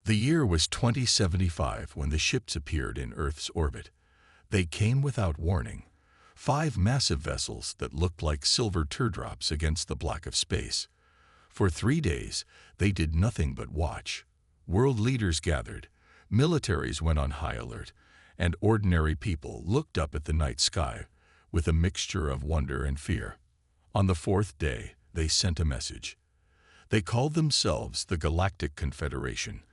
The year was 2075 when the ships appeared in Earth's orbit. They came without warning. 5 massive vessels that looked like silver teardrops against the black of space. For 3 days, they did nothing but watch. World leaders gathered, militaries went on high alert, and ordinary people looked up at the night sky with a mixture of wonder and fear. On the 4th day, they sent a message. They called themselves the Galactic Confederation,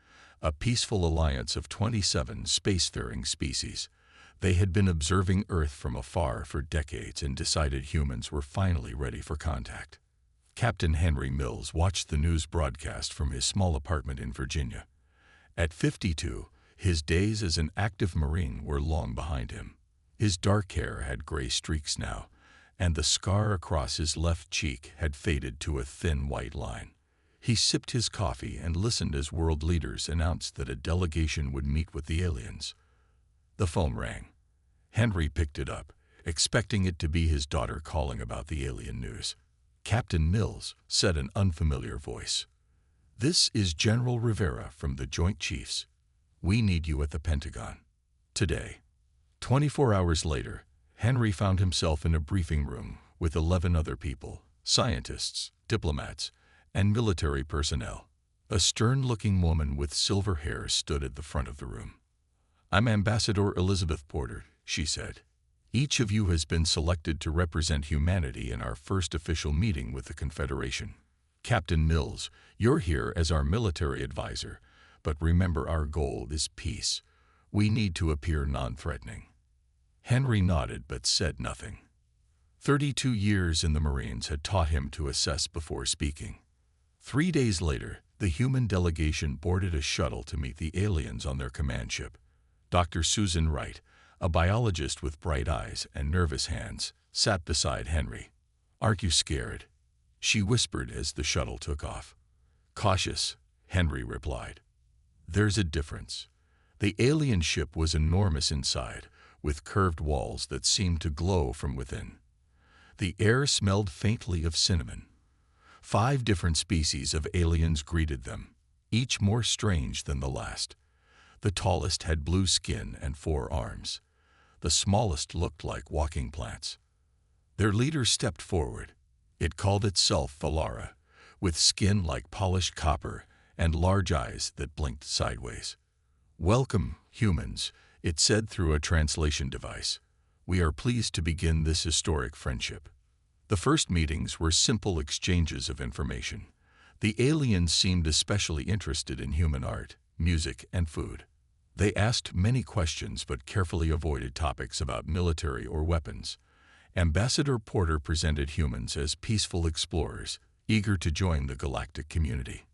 a peaceful alliance of 27 spacefaring species. They had been observing Earth from afar for decades and decided humans were finally ready for contact. Captain Henry Mills watched the news broadcast from his small apartment in Virginia. At 52, his days as an active Marine were long behind him. His dark hair had gray streaks now, and the scar across his left cheek had faded to a thin white line. He sipped his coffee and listened as world leaders announced that a delegation would meet with the aliens. The phone rang. Henry picked it up, expecting it to be his daughter calling about the alien news. "Captain Mills," said an unfamiliar voice. "This is General Rivera from the Joint Chiefs. We need you at the Pentagon today." 24 hours later, Henry found himself in a briefing room with 11 other people, scientists, diplomats, and military personnel. A stern-looking woman with silver hair stood at the front of the room. "I'm Ambassador Elizabeth Porter," she said. "Each of you has been selected to represent humanity in our first official meeting with the Confederation. Captain Mills, you're here as our military advisor, but remember our goal is peace. We need to appear non-threatening." Henry nodded but said nothing. 32 years in the Marines had taught him to assess before speaking. 3 days later, the human delegation boarded a shuttle to meet the aliens on their command ship. Dr. Susan Wright, a biologist with bright eyes and nervous hands, sat beside Henry. "Aren't you scared?" she whispered as the shuttle took off. "Cautious," Henry replied. "There's a difference." The alien ship was enormous inside, with curved walls that seemed to glow from within. The air smelled faintly of cinnamon. 5 different species of aliens greeted them, each more strange than the last. The tallest had blue skin and 4 arms. The smallest looked like walking plants. Their leader stepped forward. It called itself Valara, with skin like polished copper and large eyes that blinked sideways. "Welcome, humans," it said through a translation device. "We are pleased to begin this historic friendship." The first meetings were simple exchanges of information. The aliens seemed especially interested in human art, music, and food. They asked many questions but carefully avoided topics about military or weapons. Ambassador Porter presented humans as peaceful explorers, eager to join the galactic community.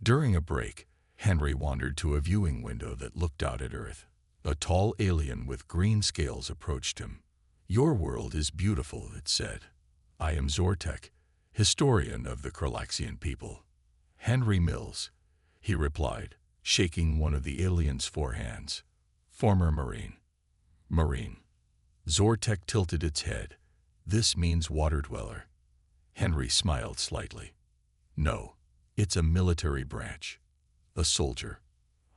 During a break, Henry wandered to a viewing window that looked out at Earth. A tall alien with green scales approached him. "Your world is beautiful," it said. "I am Zortek, historian of the Kralaxian people." "Henry Mills," he replied, shaking one of the alien's 4 hands. "Former Marine." "Marine." Zortek tilted its head. "This means water dweller." Henry smiled slightly. "No, it's a military branch. A soldier."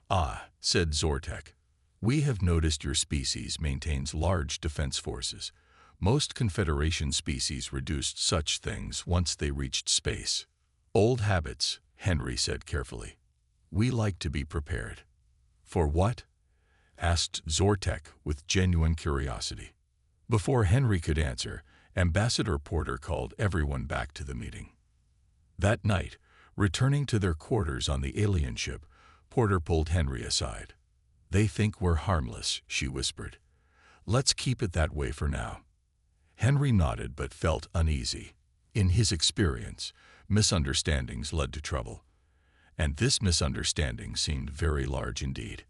"Ah," said Zortek. "We have noticed your species maintains large defense forces. Most Confederation species reduced such things once they reached space." "Old habits," Henry said carefully. "We like to be prepared." "For what?" asked Zortek with genuine curiosity. Before Henry could answer, Ambassador Porter called everyone back to the meeting. That night, returning to their quarters on the alien ship, Porter pulled Henry aside. "They think we're harmless," she whispered. "Let's keep it that way for now." Henry nodded but felt uneasy. In his experience, misunderstandings led to trouble. And this misunderstanding seemed very large indeed.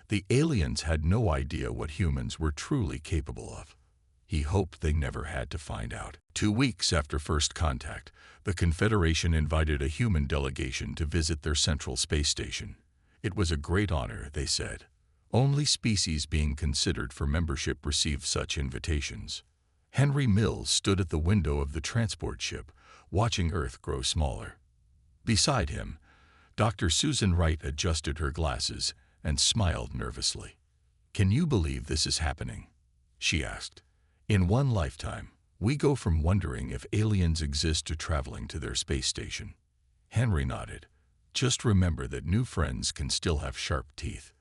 The aliens had no idea what humans were truly capable of. He hoped they never had to find out. 2 weeks after first contact, the Confederation invited a human delegation to visit their central space station. It was a great honor, they said. Only species being considered for membership received such invitations. Henry Mills stood at the window of the transport ship, watching Earth grow smaller. Beside him, Dr. Susan Wright adjusted her glasses and smiled nervously. "Can you believe this is happening?" she asked. "In one lifetime, we go from wondering if aliens exist to traveling to their space station." Henry nodded. "Just remember that new friends can still have sharp teeth."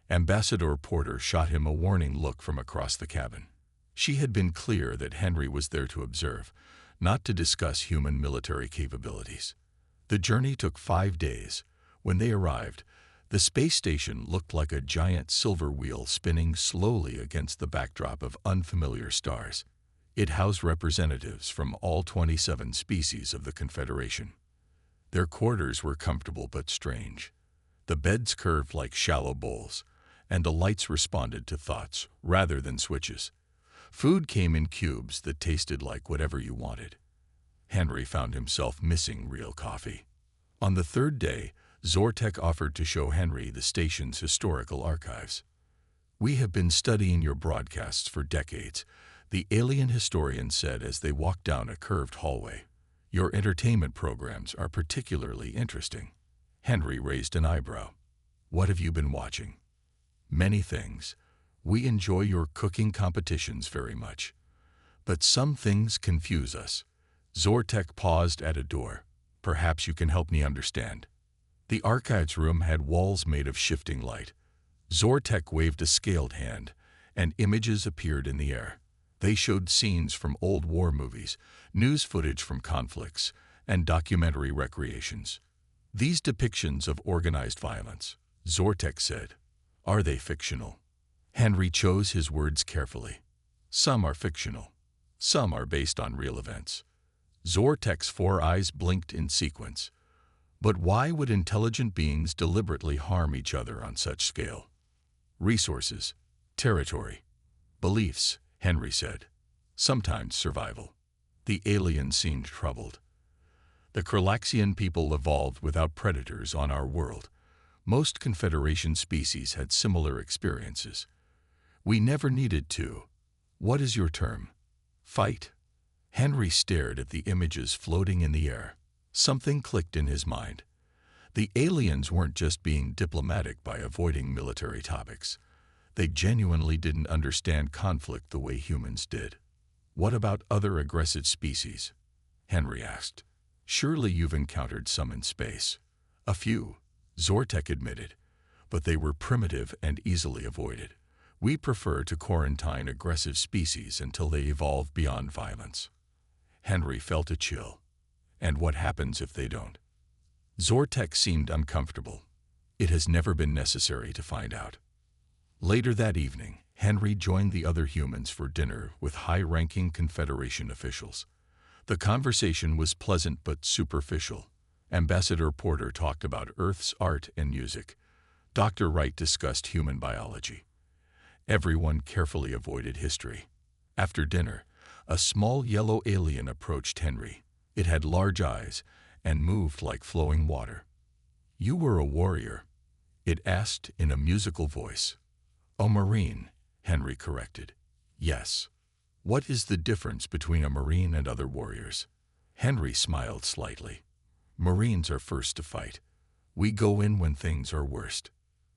Ambassador Porter shot him a warning look from across the cabin. She had been clear that Henry was there to observe, not to discuss human military capabilities. The journey took 5 days. When they arrived, the space station looked like a giant silver wheel spinning slowly against the backdrop of unfamiliar stars. It housed representatives from all 27 species of the Confederation. Their quarters were comfortable but strange. The beds curved like shallow bowls, and the lights responded to thoughts rather than switches. Food came in cubes that tasted like whatever you wanted. Henry found himself missing real coffee. On the 3rd day, Zortek offered to show Henry the station's historical archives. "We have been studying your broadcasts for decades," the alien historian said as they walked down a curved hallway. "Your entertainment programs are particularly interesting." Henry raised an eyebrow. "What have you been watching?" "Many things. We enjoy your cooking competitions very much. But some things confuse us." Zortek paused at a door. "Perhaps you can help me understand." The archives room had walls made of shifting light. Zortek waved a scaled hand, and images appeared in the air. They showed scenes from old war movies, news footage from conflicts, and documentary recreations. "These depictions of organized violence," Zortek said, "are they fictional?" Henry chose his words carefully. "Some are fictional. Some are based on real events." Zortek's 4 eyes blinked in sequence. "But why would intelligent beings deliberately harm each other on such scale?" "Resources, territory, beliefs," Henry said. "Sometimes survival." The alien seemed troubled. "The Kralaxian people evolved without predators on our world. Most Confederation species had similar experiences. We never needed to. What is your term? Fight?" Henry stared at the images floating in the air. Something clicked in his mind. The aliens weren't just being diplomatic by avoiding military topics. They genuinely didn't understand conflict the way humans did. "What about other aggressive species?" Henry asked. "Surely you've encountered some in space." "A few," Zortek admitted, "but they were primitive and easily avoided. We prefer to quarantine aggressive species until they evolve beyond violence." Henry felt a chill. "And what happens if they don't?" Zortek seemed uncomfortable. "It has never been necessary to find out." Later that evening, Henry joined the other humans for dinner with high-ranking Confederation officials. The conversation was pleasant but superficial. Ambassador Porter talked about Earth's art and music. Dr. Wright discussed human biology. Everyone carefully avoided history. After dinner, a small yellow alien approached Henry. It had large eyes and moved like flowing water. "You were a warrior?" it asked in a musical voice. "A Marine," Henry corrected. "Yes." "What is the difference between a Marine and other warriors?" Henry smiled slightly. "Marines are first to fight. We go in when things are worst."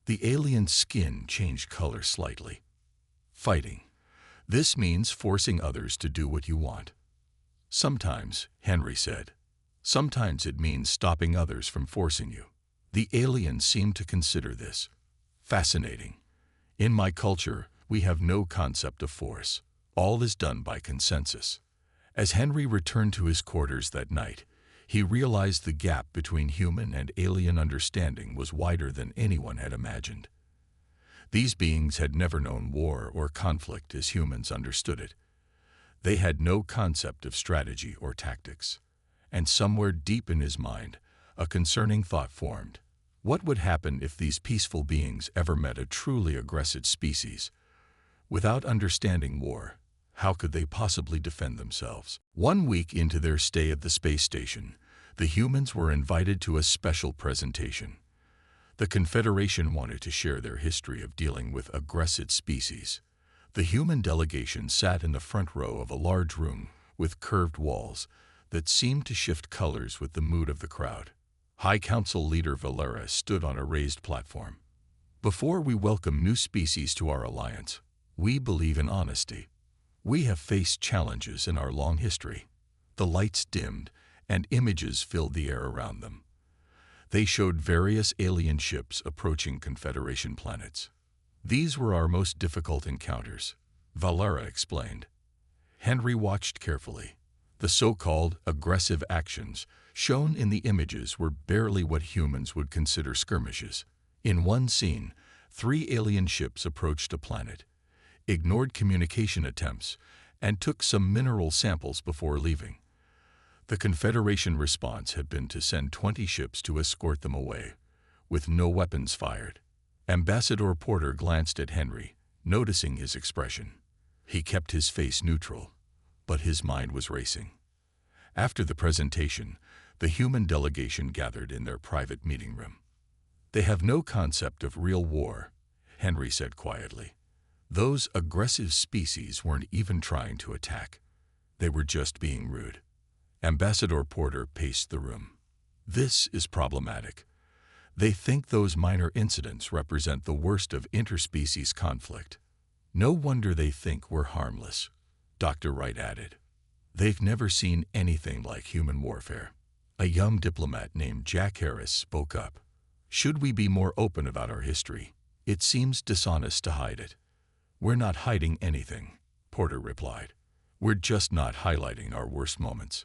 The alien's skin changed color slightly. "Fighting. This means forcing others to do what you want." "Sometimes," Henry said. "Sometimes it means stopping others from forcing you." The alien seemed to consider this. "Fascinating. In my culture, we have no concept of force. All is done by consensus." As Henry returned to his quarters that night, he realized the gap between human and alien understanding was wider than anyone had imagined. These beings had never known war or conflict as humans understood it. They had no concept of strategy or tactics. And somewhere deep in his mind, a concerning thought formed. What would happen if these peaceful beings ever met a truly aggressive species? Without understanding war, how could they possibly defend themselves? 1 week into their stay at the space station, the humans were invited to a special presentation. The Confederation wanted to share their history of dealing with aggressive species. The human delegation sat in the front row of a large room with curved walls that seemed to shift colors with the mood of the crowd. High Council leader Valera stood on a raised platform. Before we welcome new species to our alliance, we believe in honesty. We have faced challenges in our long history. The lights dimmed, and images filled the air around them. They showed various alien ships approaching Confederation planets. These were our most difficult encounters, Valera explained. Henry watched carefully. The so-called aggressive actions shown in the images were barely what humans would consider skirmishes. In one scene, 3 alien ships approached a planet, ignored communication attempts, and took some mineral samples before leaving. The Confederation response had been to send 20 ships to escort them away, with no weapons fired. Ambassador Porter glanced at Henry, noticing his expression. He kept his face neutral, but his mind was racing. After the presentation, the human delegation gathered in their private meeting room. They have no concept of real war, Henry said quietly. Those aggressive species weren't even trying to attack. They were just being rude. Ambassador Porter paced the room. This is problematic. They think those minor incidents represent the worst of interspecies conflict. No wonder they think we're harmless, Dr. Wright added. They've never seen anything like human warfare. A young diplomat named Jack Harris spoke up. Should we be more open about our history? It seems dishonest to hide it. We're not hiding anything, Porter replied. We're just not highlighting our worst moments.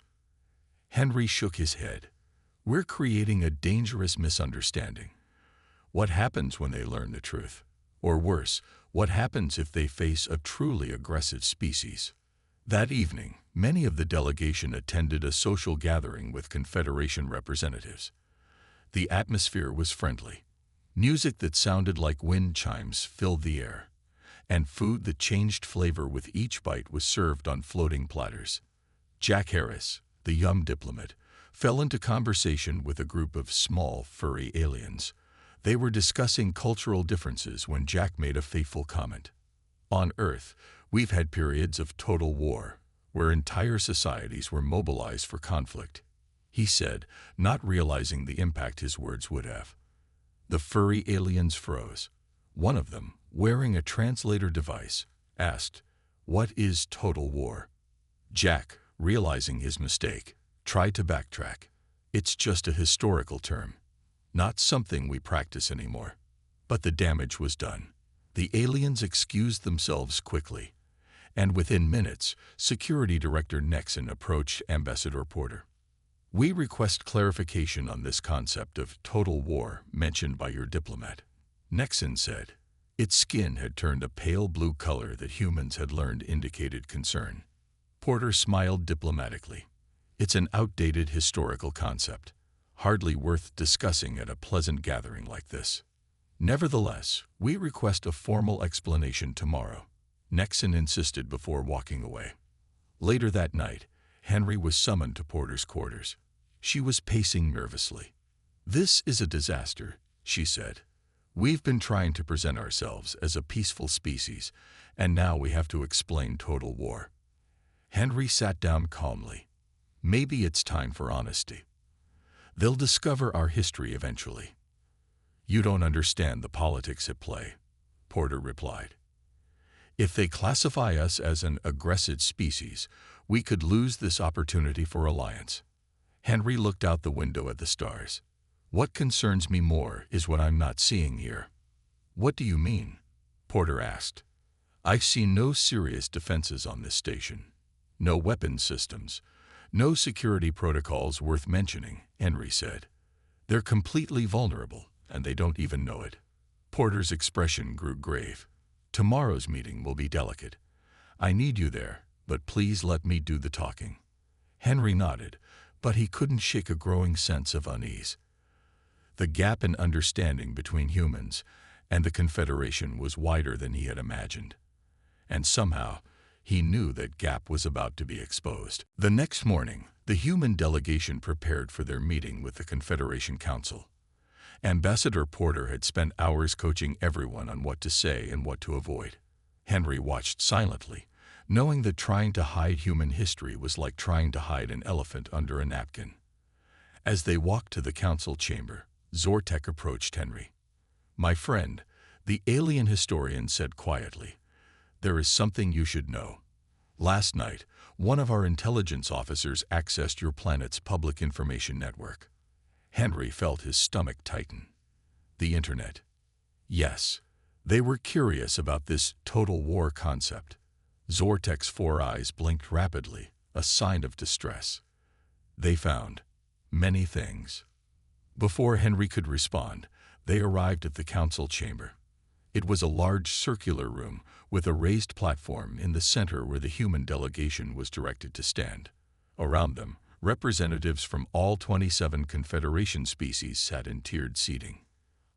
Henry shook his head. We're creating a dangerous misunderstanding. What happens when they learn the truth? Or worse, what happens if they face a truly aggressive species? That evening, many of the delegation attended a social gathering with Confederation representatives. The atmosphere was friendly. Music that sounded like wind chimes filled the air, and food that changed flavor with each bite was served on floating platters. Jack Harris, the young diplomat, fell into conversation with a group of small, furry aliens. They were discussing cultural differences when Jack made a fateful comment. On Earth, we've had periods of total war, where entire societies were mobilized for conflict, he said, not realizing the impact his words would have. The furry aliens froze. One of them, wearing a translator device, asked, "What is total war?" Jack, realizing his mistake, tried to backtrack. It's just a historical term, not something we practice anymore. But the damage was done. The aliens excused themselves quickly, and within minutes, Security Director Nexon approached Ambassador Porter. We request clarification on this concept of total war mentioned by your diplomat, Nexon said. Its skin had turned a pale blue color that humans had learned indicated concern. Porter smiled diplomatically. It's an outdated historical concept, hardly worth discussing at a pleasant gathering like this. Nevertheless, we request a formal explanation tomorrow, Nexon insisted before walking away. Later that night, Henry was summoned to Porter's quarters. She was pacing nervously. This is a disaster, she said. We've been trying to present ourselves as a peaceful species, and now we have to explain total war. Henry sat down calmly. Maybe it's time for honesty. They'll discover our history eventually. You don't understand the politics at play, Porter replied. If they classify us as an aggressive species, we could lose this opportunity for alliance. Henry looked out the window at the stars. What concerns me more is what I'm not seeing here. What do you mean? Porter asked. I see no serious defenses on this station. No weapons systems. No security protocols worth mentioning, Henry said. They're completely vulnerable, and they don't even know it. Porter's expression grew grave. Tomorrow's meeting will be delicate. I need you there, but please let me do the talking. Henry nodded, but he couldn't shake a growing sense of unease. The gap in understanding between humans and the Confederation was wider than he had imagined. And somehow, he knew that gap was about to be exposed. The next morning, the human delegation prepared for their meeting with the Confederation Council. Ambassador Porter had spent hours coaching everyone on what to say and what to avoid. Henry watched silently, knowing that trying to hide human history was like trying to hide an elephant under a napkin. As they walked to the council chamber, Zortek approached Henry. "My friend," the alien historian said quietly, "there is something you should know. Last night, one of our intelligence officers accessed your planet's public information network." Henry felt his stomach tighten. The internet. Yes, they were curious about this total war concept. Zortek's 4 eyes blinked rapidly, a sign of distress. They found many things. Before Henry could respond, they arrived at the council chamber. It was a large circular room with a raised platform in the center where the human delegation was directed to stand. Around them, representatives from all 27 Confederation species sat in tiered seating.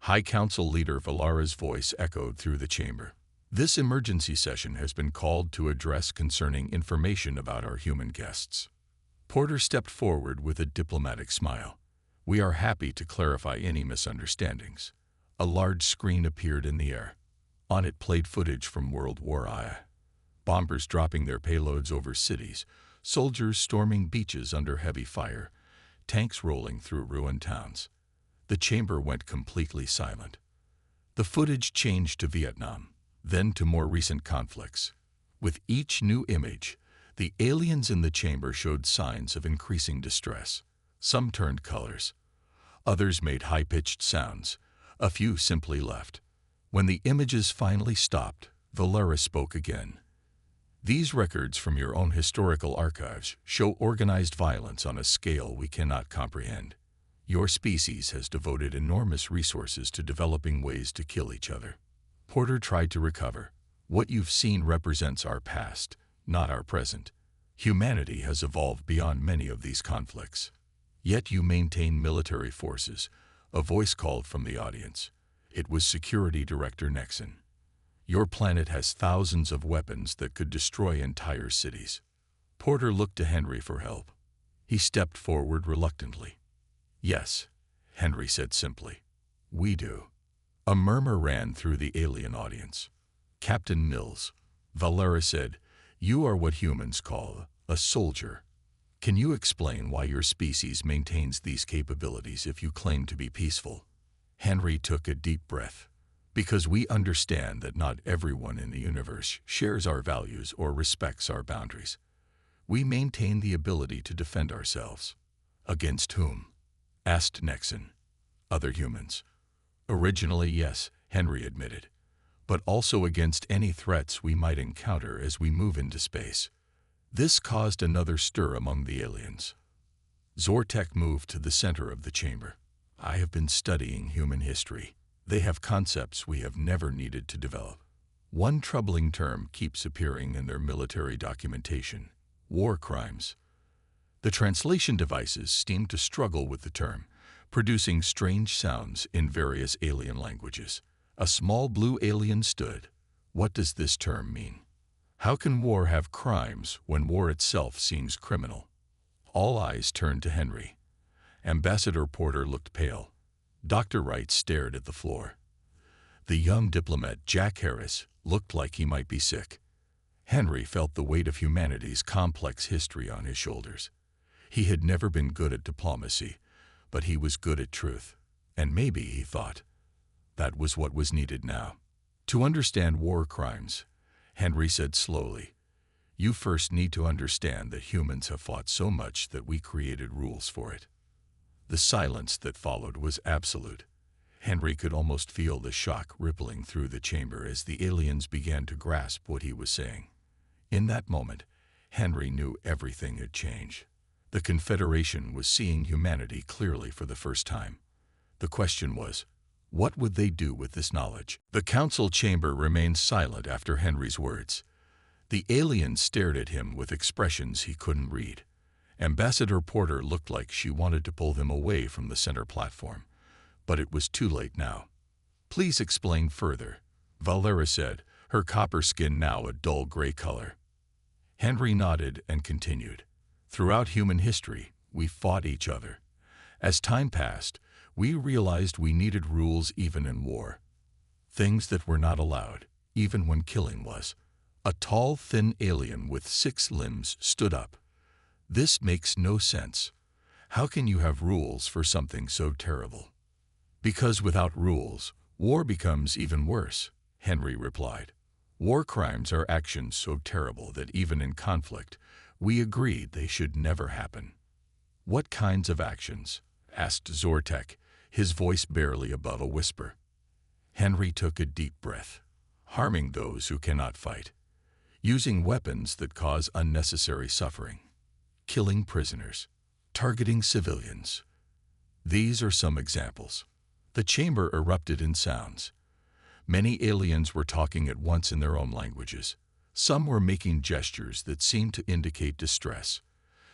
High Council Leader Valara's voice echoed through the chamber. "This emergency session has been called to address concerning information about our human guests." Porter stepped forward with a diplomatic smile. "We are happy to clarify any misunderstandings." A large screen appeared in the air. On it played footage from World War I. Bombers dropping their payloads over cities, soldiers storming beaches under heavy fire, tanks rolling through ruined towns. The chamber went completely silent. The footage changed to Vietnam, then to more recent conflicts. With each new image, the aliens in the chamber showed signs of increasing distress. Some turned colors. Others made high-pitched sounds. A few simply left. When the images finally stopped, Valara spoke again. "These records from your own historical archives show organized violence on a scale we cannot comprehend. Your species has devoted enormous resources to developing ways to kill each other." Porter tried to recover. "What you've seen represents our past, not our present. Humanity has evolved beyond many of these conflicts. Yet you maintain military forces," a voice called from the audience. It was Security Director Nexon. "Your planet has thousands of weapons that could destroy entire cities." Porter looked to Henry for help. He stepped forward reluctantly. "Yes," Henry said simply. "We do." A murmur ran through the alien audience. "Captain Mills," Valara said, "you are what humans call a soldier. Can you explain why your species maintains these capabilities if you claim to be peaceful?" Henry took a deep breath. "Because we understand that not everyone in the universe shares our values or respects our boundaries. We maintain the ability to defend ourselves." "Against whom?" asked Nexon. "Other humans." "Originally, yes," Henry admitted, "but also against any threats we might encounter as we move into space." This caused another stir among the aliens. Zortek moved to the center of the chamber. "I have been studying human history. They have concepts we have never needed to develop. One troubling term keeps appearing in their military documentation: war crimes." The translation devices seemed to struggle with the term, producing strange sounds in various alien languages. A small blue alien stood. "What does this term mean? How can war have crimes when war itself seems criminal?" All eyes turned to Henry. Ambassador Porter looked pale. Dr. Wright stared at the floor. The young diplomat, Jack Harris, looked like he might be sick. Henry felt the weight of humanity's complex history on his shoulders. He had never been good at diplomacy, but he was good at truth. And maybe, he thought, that was what was needed now. "To understand war crimes," Henry said slowly, "you first need to understand that humans have fought so much that we created rules for it." The silence that followed was absolute. Henry could almost feel the shock rippling through the chamber as the aliens began to grasp what he was saying. In that moment, Henry knew everything had changed. The Confederation was seeing humanity clearly for the first time. The question was, what would they do with this knowledge? The council chamber remained silent after Henry's words. The aliens stared at him with expressions he couldn't read. Ambassador Porter looked like she wanted to pull him away from the center platform, but it was too late now. "Please explain further," Valara said, her copper skin now a dull gray color. Henry nodded and continued. "Throughout human history, we fought each other. As time passed, we realized we needed rules even in war. Things that were not allowed, even when killing was." A tall, thin alien with 6 limbs stood up. "This makes no sense. How can you have rules for something so terrible? Because without rules, war becomes even worse, Henry replied. War crimes are actions so terrible that even in conflict, we agreed they should never happen. What kinds of actions? Asked Zortek, his voice barely above a whisper. Henry took a deep breath. Harming those who cannot fight. Using weapons that cause unnecessary suffering. Killing prisoners. Targeting civilians. These are some examples. The chamber erupted in sounds. Many aliens were talking at once in their own languages. Some were making gestures that seemed to indicate distress.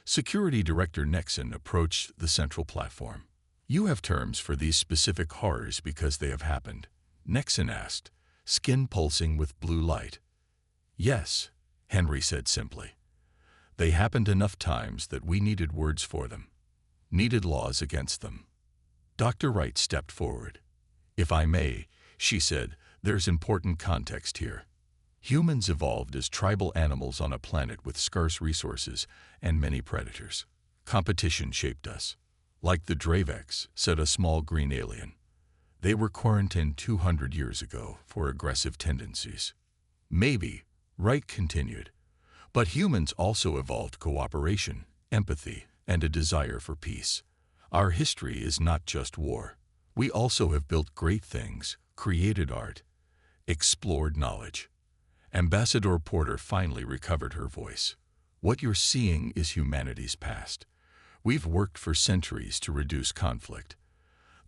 Security Director Nexon approached the central platform. You have terms for these specific horrors because they have happened, Nexon asked, skin pulsing with blue light. Yes, Henry said simply. They happened enough times that we needed words for them. Needed laws against them. Dr. Wright stepped forward. If I may, she said, there's important context here. Humans evolved as tribal animals on a planet with scarce resources and many predators. Competition shaped us. Like the Dravex, said a small green alien. They were quarantined 200 years ago for aggressive tendencies. Maybe, Wright continued, but humans also evolved cooperation, empathy, and a desire for peace. Our history is not just war. We also have built great things, created art, explored knowledge. Ambassador Porter finally recovered her voice. What you're seeing is humanity's past. We've worked for centuries to reduce conflict.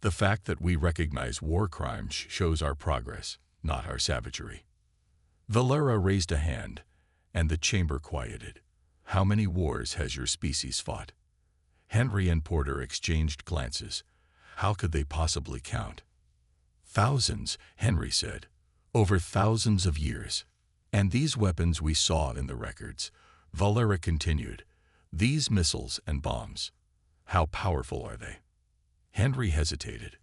The fact that we recognize war crimes shows our progress, not our savagery. Valera raised a hand, and the chamber quieted. How many wars has your species fought? Henry and Porter exchanged glances. How could they possibly count? Thousands, Henry said. Over thousands of years. And these weapons we saw in the records, Valera continued. These missiles and bombs. How powerful are they? Henry hesitated.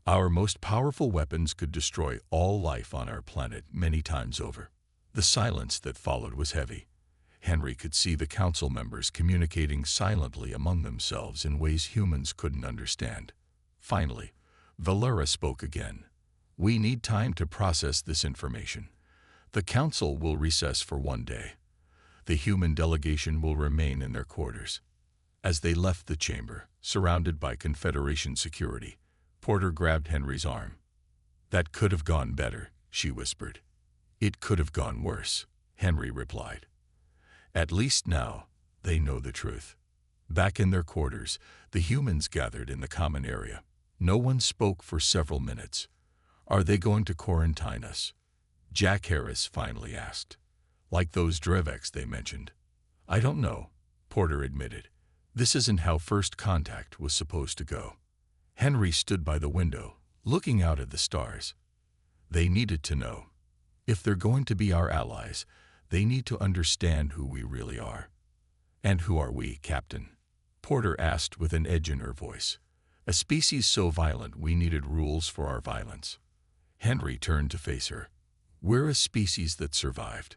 Our most powerful weapons could destroy all life on our planet many times over. The silence that followed was heavy. Henry could see the council members communicating silently among themselves in ways humans couldn't understand. Finally, Valera spoke again. We need time to process this information. The council will recess for one day. The human delegation will remain in their quarters. As they left the chamber, surrounded by Confederation security, Porter grabbed Henry's arm. That could have gone better, she whispered. It could have gone worse, Henry replied. At least now, they know the truth. Back in their quarters, the humans gathered in the common area. No one spoke for several minutes. Are they going to quarantine us? Jack Harris finally asked. Like those Drevex they mentioned. I don't know, Porter admitted. This isn't how first contact was supposed to go. Henry stood by the window, looking out at the stars. They needed to know. If they're going to be our allies, they need to understand who we really are. And who are we, Captain? Porter asked with an edge in her voice. A species so violent we needed rules for our violence. Henry turned to face her. We're a species that survived.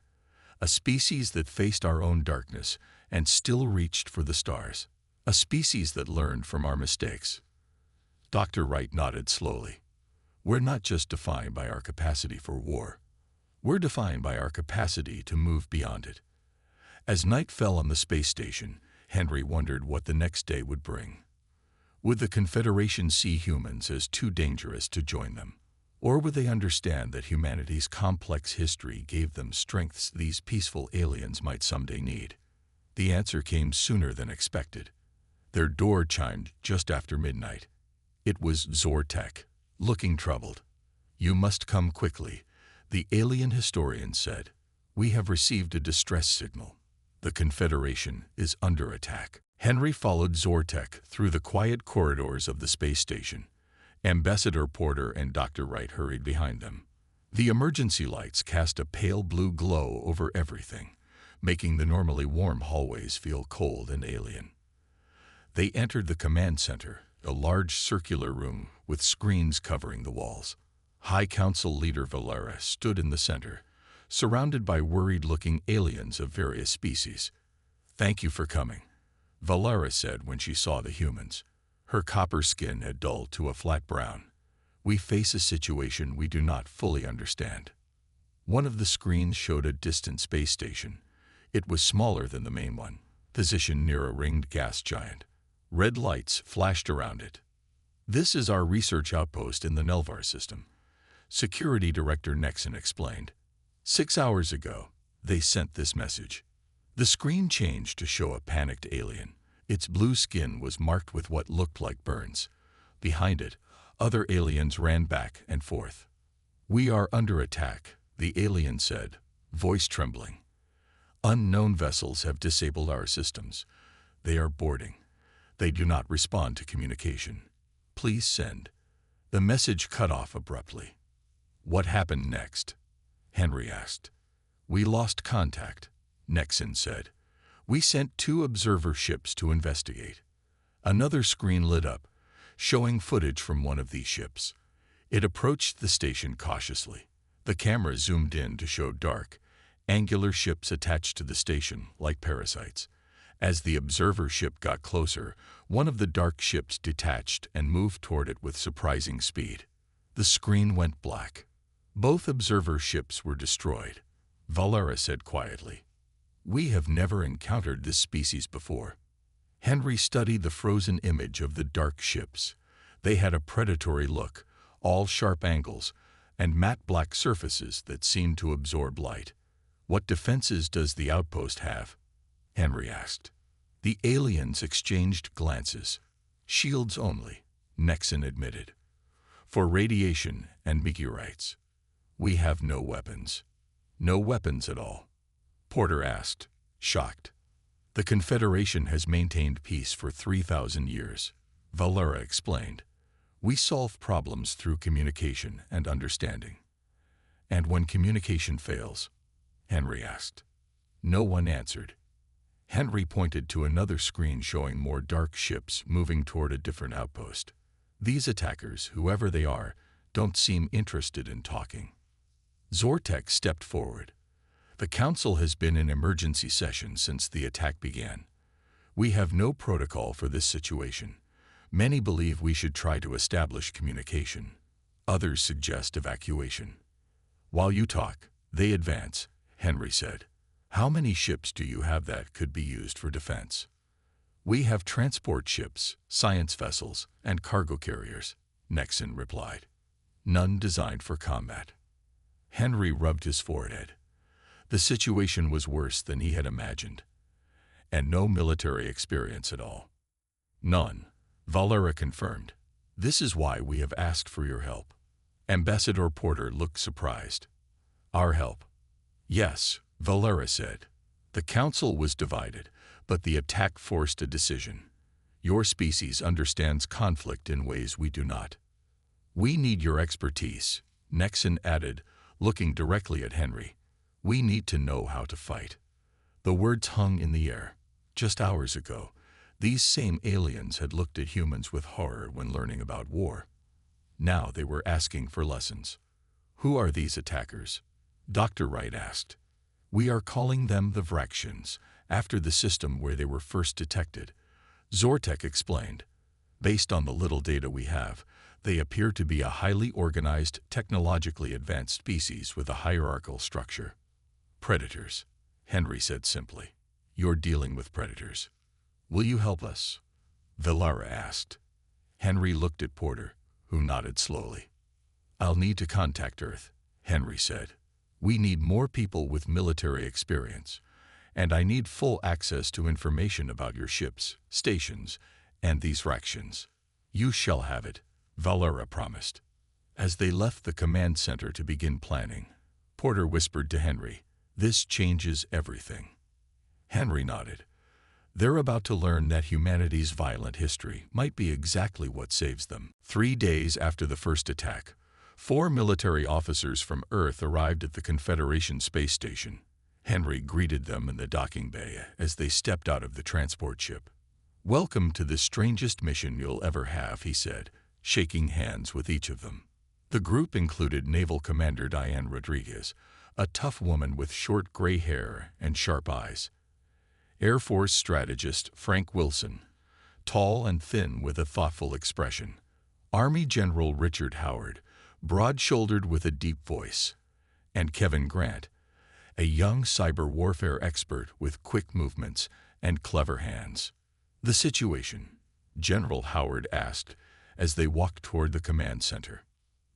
A species that faced our own darkness and still reached for the stars. A species that learned from our mistakes. Dr. Wright nodded slowly. We're not just defined by our capacity for war. We're defined by our capacity to move beyond it. As night fell on the space station, Henry wondered what the next day would bring. Would the Confederation see humans as too dangerous to join them? Or would they understand that humanity's complex history gave them strengths these peaceful aliens might someday need? The answer came sooner than expected. Their door chimed just after midnight. It was Zortek, looking troubled. You must come quickly, the alien historian said. We have received a distress signal. The Confederation is under attack. Henry followed Zortek through the quiet corridors of the space station. Ambassador Porter and Dr. Wright hurried behind them. The emergency lights cast a pale blue glow over everything, making the normally warm hallways feel cold and alien. They entered the command center, a large circular room with screens covering the walls. High Council Leader Valera stood in the center, surrounded by worried-looking aliens of various species. Thank you for coming. Valera said when she saw the humans. Her copper skin had dulled to a flat brown. We face a situation we do not fully understand. One of the screens showed a distant space station. It was smaller than the main one, positioned near a ringed gas giant. Red lights flashed around it. This is our research outpost in the Nelvar system, Security Director Nexon explained. 6 hours ago, they sent this message. The screen changed to show a panicked alien. Its blue skin was marked with what looked like burns. Behind it, other aliens ran back and forth. We are under attack, the alien said, voice trembling. Unknown vessels have disabled our systems. They are boarding. They do not respond to communication. Please send. The message cut off abruptly. What happened next? Henry asked. We lost contact, Nexon said. We sent 2 observer ships to investigate. Another screen lit up, showing footage from one of these ships. It approached the station cautiously. The camera zoomed in to show dark, angular ships attached to the station like parasites. As the observer ship got closer, one of the dark ships detached and moved toward it with surprising speed. The screen went black. Both observer ships were destroyed, Valera said quietly. We have never encountered this species before. Henry studied the frozen image of the dark ships. They had a predatory look, all sharp angles, and matte black surfaces that seemed to absorb light. What defenses does the outpost have? Henry asked. The aliens exchanged glances. Shields only, Nexon admitted. For radiation and meteorites. We have no weapons. No weapons at all. Porter asked, shocked. The Confederation has maintained peace for 3,000 years, Valera explained. We solve problems through communication and understanding. And when communication fails? Henry asked. No one answered. Henry pointed to another screen showing more dark ships moving toward a different outpost. These attackers, whoever they are, don't seem interested in talking. Zortek stepped forward. The Council has been in emergency session since the attack began. We have no protocol for this situation. Many believe we should try to establish communication. Others suggest evacuation. While you talk, they advance, Henry said. How many ships do you have that could be used for defense? We have transport ships, science vessels, and cargo carriers, Nexon replied. None designed for combat. Henry rubbed his forehead. The situation was worse than he had imagined. And no military experience at all. None, Valera confirmed. This is why we have asked for your help. Ambassador Porter looked surprised. Our help? Yes, Valera said. The Council was divided, but the attack forced a decision. Your species understands conflict in ways we do not. We need your expertise, Nexon added, looking directly at Henry. We need to know how to fight. The words hung in the air. Just hours ago, these same aliens had looked at humans with horror when learning about war. Now they were asking for lessons. Who are these attackers? Dr. Wright asked. We are calling them the Vraxians, after the system where they were first detected. Zortek explained. Based on the little data we have, they appear to be a highly organized, technologically advanced species with a hierarchical structure. Predators, Henry said simply. You're dealing with predators. Will you help us? Valera asked. Henry looked at Porter, who nodded slowly. I'll need to contact Earth, Henry said. We need more people with military experience, and I need full access to information about your ships, stations, and these Vraxians. You shall have it, Valera promised. As they left the command center to begin planning, Porter whispered to Henry, this changes everything. Henry nodded. They're about to learn that humanity's violent history might be exactly what saves them. 3 days after the first attack, 4 military officers from Earth arrived at the Confederation space station. Henry greeted them in the docking bay as they stepped out of the transport ship. Welcome to the strangest mission you'll ever have, he said, shaking hands with each of them. The group included Naval Commander Diane Rodriguez, a tough woman with short gray hair and sharp eyes. Air Force strategist Frank Wilson, tall and thin with a thoughtful expression. Army General Richard Howard, broad-shouldered with a deep voice. And Kevin Grant, a young cyber warfare expert with quick movements and clever hands. "The situation?" General Howard asked as they walked toward the command center.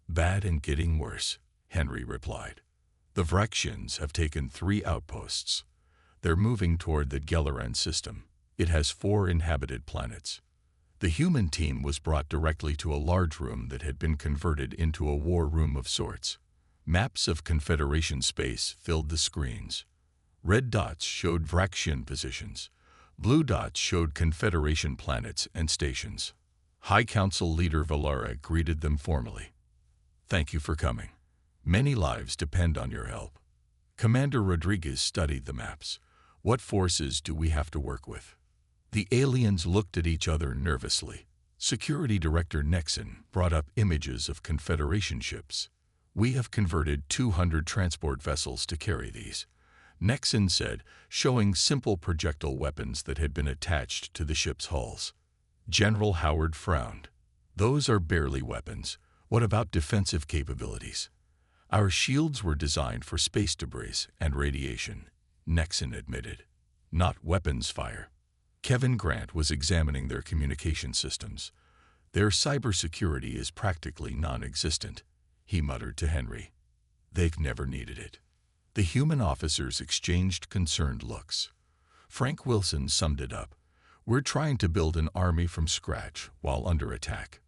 "Bad and getting worse," Henry replied. "The Vraxians have taken 3 outposts. They're moving toward the Gelleran system. It has 4 inhabited planets." The human team was brought directly to a large room that had been converted into a war room of sorts. Maps of Confederation space filled the screens. Red dots showed Vraxian positions. Blue dots showed Confederation planets and stations. High Council leader Valara greeted them formally. "Thank you for coming. Many lives depend on your help." Commander Rodriguez studied the maps. "What forces do we have to work with?" The aliens looked at each other nervously. Security Director Nexon brought up images of Confederation ships. "We have converted 200 transport vessels to carry these," Nexon said, showing simple projectile weapons that had been attached to the ship's hulls. General Howard frowned. "Those are barely weapons. What about defensive capabilities?" "Our shields were designed for space debris and radiation," Nexon admitted. "Not weapons fire." Kevin Grant was examining their communication systems. "Their cybersecurity is practically non-existent," he muttered to Henry. "They've never needed it." The human officers exchanged concerned looks. Frank Wilson summed it up. "We're trying to build an army from scratch while under attack."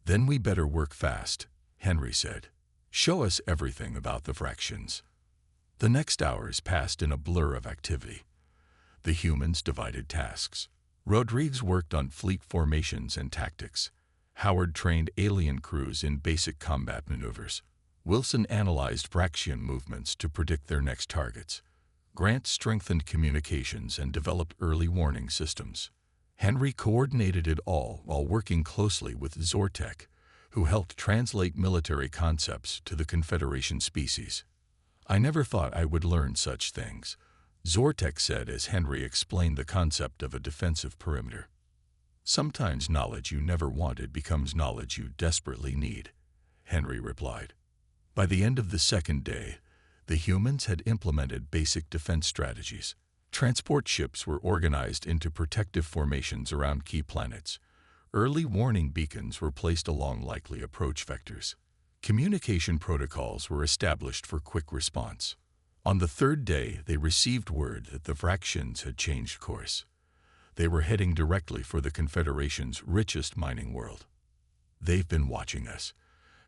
"Then we better work fast," Henry said. "Show us everything about the Vraxians." The next hours passed in a blur of activity. The humans divided tasks. Rodriguez worked on fleet formations and tactics. Howard trained alien crews in basic combat maneuvers. Wilson analyzed Vraxian movements to predict their next targets. Grant strengthened communications and developed early warning systems. Henry coordinated it all while working closely with Zortek, who helped translate military concepts to the Confederation species. "I never thought I would learn such things," Zortek said as Henry explained the concept of a defensive perimeter. "Sometimes knowledge you never wanted becomes knowledge you desperately need," Henry replied. By the end of the second day, the humans had implemented basic defense strategies. Transport ships were organized into protective formations around key planets. Early warning beacons were placed along likely approach vectors. Communication protocols were established for quick response. On the 3rd day, they received word that the Vraxians had changed course. They were heading directly for the Confederation's richest mining world. "They've been watching us,"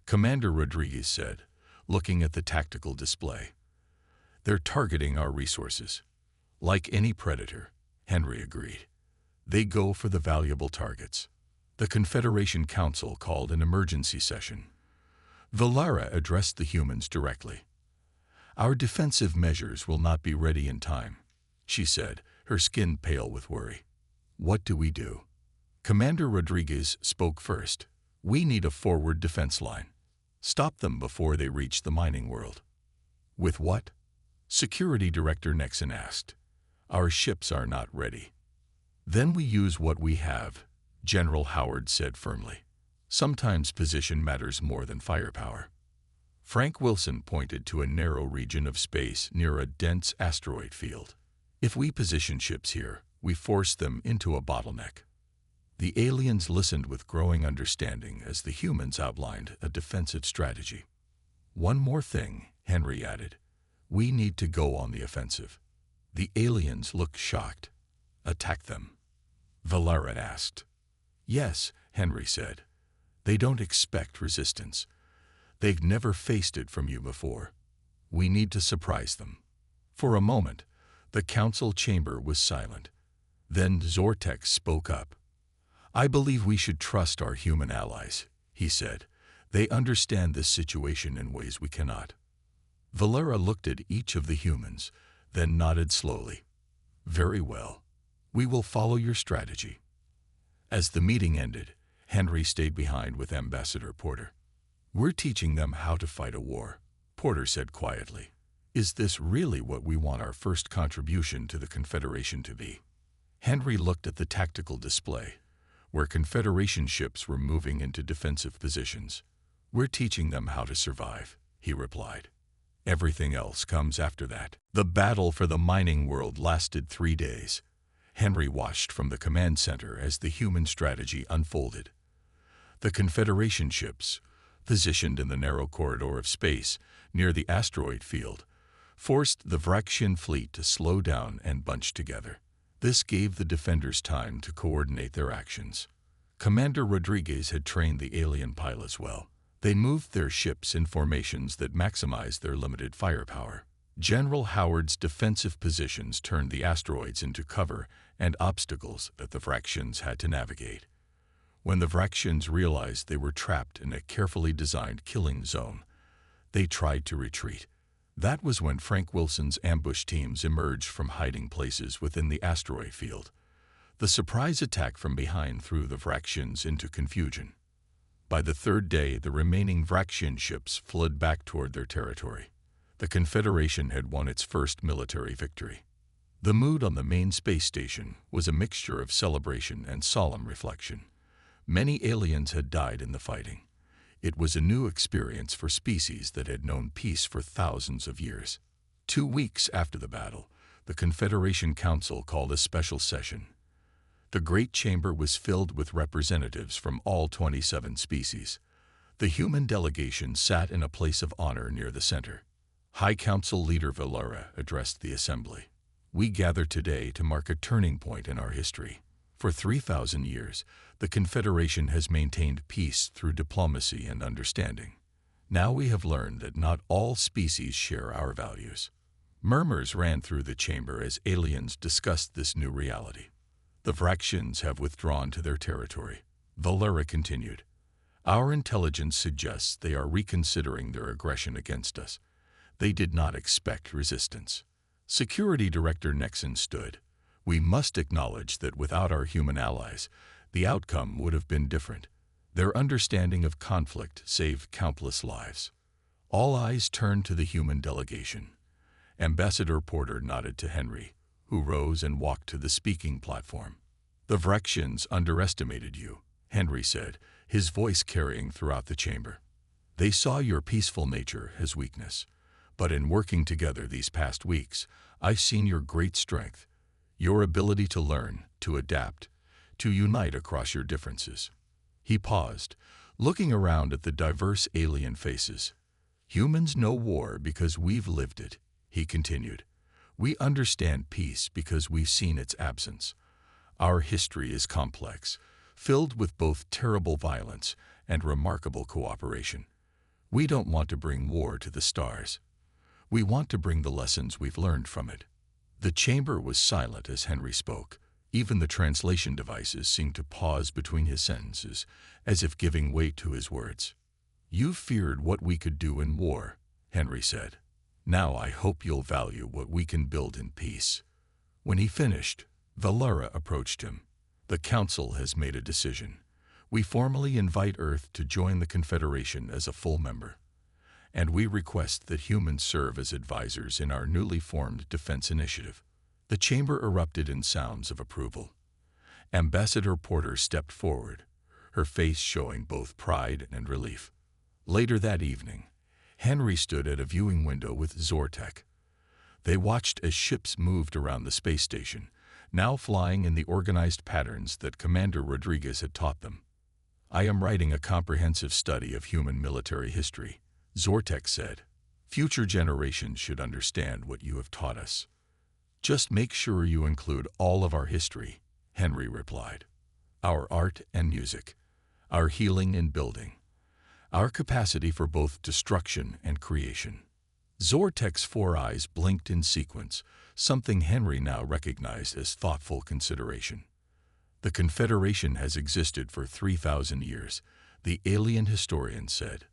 Commander Rodriguez said, looking at the tactical display. "They're targeting our resources." "Like any predator," Henry agreed. "They go for the valuable targets." The Confederation Council called an emergency session. Valara addressed the humans directly. "Our defensive measures will not be ready in time," she said, her skin pale with worry. "What do we do?" Commander Rodriguez spoke first. "We need a forward defense line. Stop them before they reach the mining world." "With what?" Security Director Nexon asked. "Our ships are not ready." "Then we use what we have," General Howard said firmly. "Sometimes position matters more than firepower." Frank Wilson pointed to a narrow region of space near a dense asteroid field. "If we position ships here, we force them into a bottleneck." The aliens listened with growing understanding as the humans outlined a defensive strategy. "One more thing," Henry added. "We need to go on the offensive." The aliens looked shocked. "Attack them?" Valara asked. "Yes," Henry said. "They don't expect resistance. They've never faced it from you before. We need to surprise them." For a moment, the council chamber was silent. Then Zortek spoke up. "I believe we should trust our human allies," he said. "They understand this situation in ways we cannot." Valara looked at each of the humans, then nodded slowly. "Very well. We will follow your strategy." As the meeting ended, Henry stayed behind with Ambassador Porter. "We're teaching them how to fight a war," Porter said quietly. Is this really what we want our first contribution to the Confederation to be? Henry looked at the tactical display, where Confederation ships were moving into defensive positions. We're teaching them how to survive, he replied. Everything else comes after that. The battle for the mining world lasted 3 days. Henry watched from the command center as the human strategy unfolded. The Confederation ships, positioned in the narrow corridor of space near the asteroid field, forced the Vraxian fleet to slow down and bunch together. This gave the defenders time to coordinate their actions. Commander Rodriguez had trained the alien pilots well. They moved their ships in formations that maximized their limited firepower. General Howard's defensive positions turned the asteroids into cover and obstacles that the Vraxians had to navigate. When the Vraxians realized they were trapped in a carefully designed killing zone, they tried to retreat. That was when Frank Wilson's ambush teams emerged from hiding places within the asteroid field. The surprise attack from behind threw the Vraxians into confusion. By the 3rd day, the remaining Vraxian ships fled back toward their territory. The Confederation had won its first military victory. The mood on the main space station was a mixture of celebration and solemn reflection. Many aliens had died in the fighting. It was a new experience for species that had known peace for thousands of years. 2 weeks after the battle, the Confederation Council called a special session. The Great Chamber was filled with representatives from all 27 species. The human delegation sat in a place of honor near the center. High Council Leader Valera addressed the assembly. We gather today to mark a turning point in our history. For 3,000 years, the Confederation has maintained peace through diplomacy and understanding. Now we have learned that not all species share our values. Murmurs ran through the chamber as aliens discussed this new reality. The Vraxians have withdrawn to their territory. Valera continued. Our intelligence suggests they are reconsidering their aggression against us. They did not expect resistance. Security Director Nexon stood. We must acknowledge that without our human allies, the outcome would have been different. Their understanding of conflict saved countless lives. All eyes turned to the human delegation. Ambassador Porter nodded to Henry, who rose and walked to the speaking platform. The Vraxians underestimated you, Henry said, his voice carrying throughout the chamber. They saw your peaceful nature as weakness. But in working together these past weeks, I've seen your great strength, your ability to learn, to adapt, to unite across your differences. He paused, looking around at the diverse alien faces. Humans know war because we've lived it, he continued. We understand peace because we've seen its absence. Our history is complex, filled with both terrible violence and remarkable cooperation. We don't want to bring war to the stars. We want to bring the lessons we've learned from it. The chamber was silent as Henry spoke. Even the translation devices seemed to pause between his sentences, as if giving weight to his words. You feared what we could do in war, Henry said. Now I hope you'll value what we can build in peace. When he finished, Valera approached him. The Council has made a decision. We formally invite Earth to join the Confederation as a full member. And we request that humans serve as advisors in our newly formed defense initiative. The chamber erupted in sounds of approval. Ambassador Porter stepped forward, her face showing both pride and relief. Later that evening, Henry stood at a viewing window with Zortek. They watched as ships moved around the space station, now flying in the organized patterns that Commander Rodriguez had taught them. I am writing a comprehensive study of human military history, Zortek said. Future generations should understand what you have taught us. Just make sure you include all of our history, Henry replied. Our art and music, our healing and building, our capacity for both destruction and creation. Zortek's 4 eyes blinked in sequence, something Henry now recognized as thoughtful consideration. The Confederation has existed for 3,000 years, the alien historian said.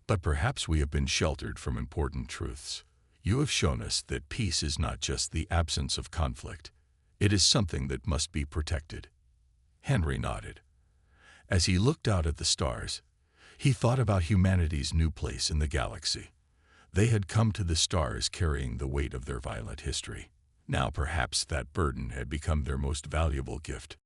But perhaps we have been sheltered from important truths. You have shown us that peace is not just the absence of conflict. It is something that must be protected. Henry nodded. As he looked out at the stars, he thought about humanity's new place in the galaxy. They had come to the stars carrying the weight of their violet history. Now perhaps that burden had become their most valuable gift.